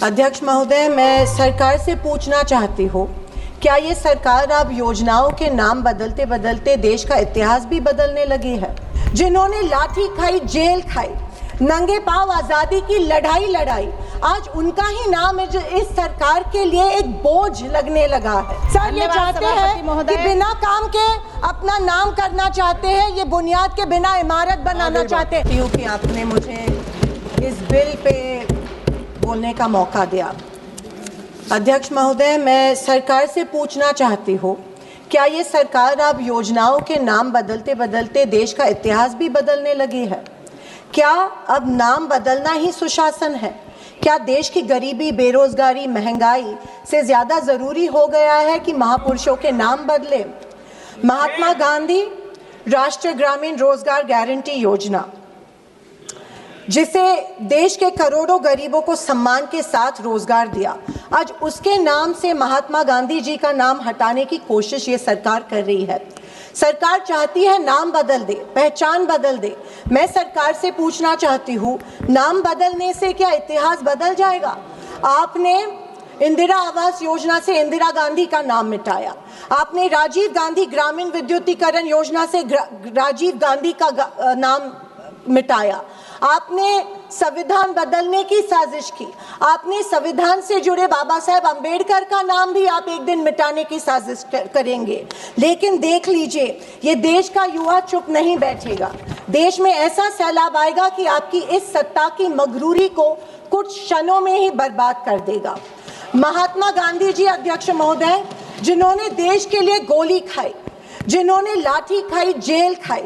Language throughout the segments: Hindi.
अध्यक्ष महोदय, मैं सरकार से पूछना चाहती हूँ, क्या ये सरकार अब योजनाओं के नाम बदलते बदलते देश का इतिहास भी बदलने लगी है? जिन्होंने लाठी खाई, जेल खाई, नंगे पांव आजादी की लड़ाई लड़ाई, आज उनका ही नाम इस सरकार के लिए एक बोझ लगने लगा है। सर, ये चाहते हैं कि बिना काम के अपना नाम करना चाहते हैं, ये बुनियाद के बिना इमारत बनाना चाहते हैं। क्योंकि आपने मुझे इस बिल पे बोलने का मौका दिया। अध्यक्ष महोदय, मैं सरकार से पूछना चाहती हूँ, क्या ये सरकार अब योजनाओं के नाम बदलते बदलते देश का इतिहास भी बदलने लगी है? क्या अब नाम बदलना ही सुशासन है? क्या देश की गरीबी, बेरोजगारी, महंगाई से ज़्यादा ज़रूरी हो गया है कि महापुरुषों के नाम बदले? महात्मा गांधी राष्ट्रीय ग्रामीण रोजगार गारंटी योजना, जिसे देश के करोड़ों गरीबों को सम्मान के साथ रोजगार दिया, आज उसके नाम से महात्मा गांधी जी का नाम हटाने की कोशिश ये सरकार कर रही है। सरकार चाहती है नाम बदल दे, पहचान बदल दे। मैं सरकार से पूछना चाहती हूँ, नाम बदलने से क्या इतिहास बदल जाएगा? आपने इंदिरा आवास योजना से इंदिरा गांधी का नाम मिटाया, आपने राजीव गांधी ग्रामीण विद्युतीकरण योजना से राजीव गांधी का नाम मिटाया, आपने संविधान बदलने की साजिश की, आपने संविधान से जुड़े बाबा साहेब अंबेडकर का नाम भी आप एक दिन मिटाने की साजिश करेंगे। लेकिन देख लीजिए, ये देश का युवा चुप नहीं बैठेगा। देश में ऐसा सैलाब आएगा कि आपकी इस सत्ता की मगरूरी को कुछ क्षणों में ही बर्बाद कर देगा। महात्मा गांधी जी, अध्यक्ष महोदय, जिन्होंने देश के लिए गोली खाई, जिन्होंने लाठी खाई, जेल खाई,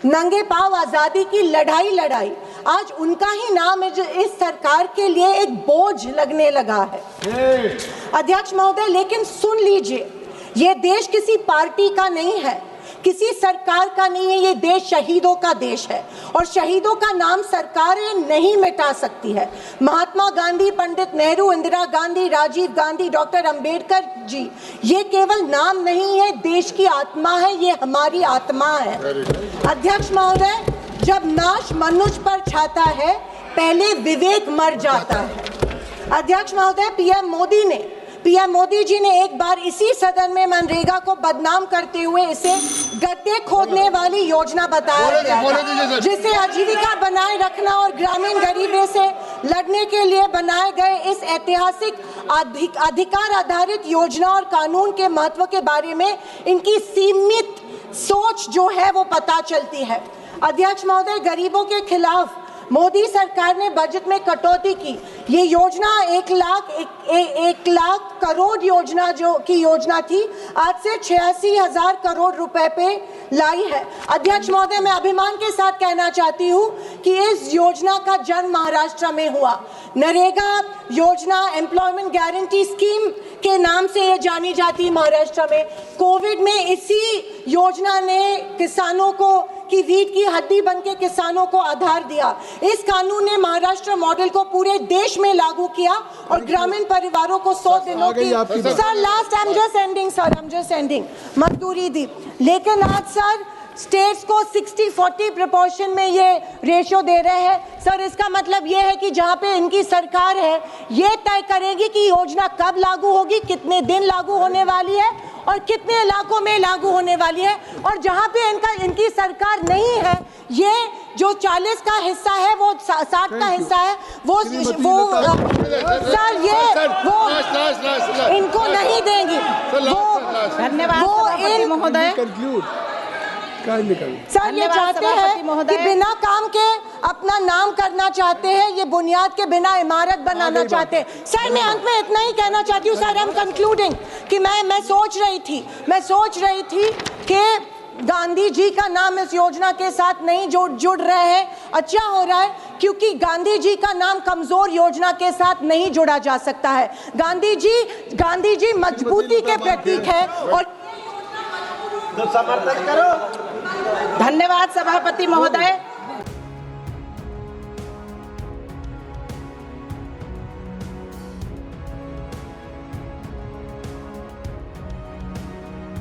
नंगे पांव आजादी की लड़ाई लड़ाई, आज उनका ही नाम इस सरकार के लिए एक बोझ लगने लगा है। अध्यक्ष महोदय, लेकिन सुन लीजिए, ये देश किसी पार्टी का नहीं है, किसी सरकार का नहीं है, ये देश शहीदों का देश है और शहीदों का नाम सरकारें नहीं मिटा सकती है। महात्मा गांधी, पंडित नेहरू, इंदिरा गांधी, राजीव गांधी, डॉक्टर अंबेडकर जी, ये केवल नाम नहीं है, देश की आत्मा है, ये हमारी आत्मा है। अध्यक्ष महोदय, जब नाश मनुष्य पर छाता है, पहले विवेक मर जाता है। अध्यक्ष महोदय, पीएम मोदी जी ने एक बार इसी सदन में मनरेगा को बदनाम करते हुए इसे गड्ढे खोदने वाली योजना बताया गया था, जिसे आजीविका बनाए रखना और ग्रामीण गरीबी से लड़ने के लिए बनाए गए इस ऐतिहासिक अधिकार आधारित योजना और कानून के महत्व के बारे में इनकी सीमित सोच जो है वो पता चलती है। अध्यक्ष महोदय, गरीबों के खिलाफ मोदी सरकार ने बजट में कटौती की। ये योजना 1 लाख करोड़ योजना की योजना थी, आज से 86,000 करोड़ रुपए पे लाई है। अध्यक्ष महोदय, मैं अभिमान के साथ कहना चाहती हूँ कि इस योजना का जन्म महाराष्ट्र में हुआ। नरेगा योजना, एम्प्लॉयमेंट गारंटी स्कीम के नाम से ये जानी जाती है महाराष्ट्र में। कोविड में इसी योजना ने किसानों को की रीढ़ की हड्डी बनके किसानों को आधार दिया। इस कानून ने महाराष्ट्र मॉडल को पूरे देश में लागू किया और ग्रामीण परिवारों को 100 दिनों की मजदूरी दी। लेकिन आज सर, स्टेट्स को 60-40 प्रोपोर्शन में ये रेशियो दे रहे हैं। सर, इसका मतलब ये है कि जहाँ पे इनकी सरकार है, ये तय करेगी कि योजना कब लागू होगी, कितने दिन लागू होने वाली है और कितने इलाकों में लागू होने वाली है। और जहाँ पे इनकी सरकार नहीं है, ये जो 40 का हिस्सा है, वो 60 का हिस्सा है, वो सर ये वो इनको नहीं देंगी। धन्यवाद महोदय। सर, ये चाहते हैं कि बिना काम के अपना नाम करना चाहते हैं, ये बुनियाद के बिना इमारत बनाना चाहते हैं। सर, मैं अंत में इतना ही कहना चाहती हूँ सर, आई एम कंक्लूडिंग, कि मैं सोच रही थी कि गांधी जी का नाम इस योजना के साथ नहीं जुड़ रहे हैं। अच्छा हो रहा है, क्योंकि गांधी जी का नाम कमजोर योजना के साथ नहीं जुड़ा जा सकता है। गांधी जी मजबूती के प्रतीक है और धन्यवाद सभापति महोदय।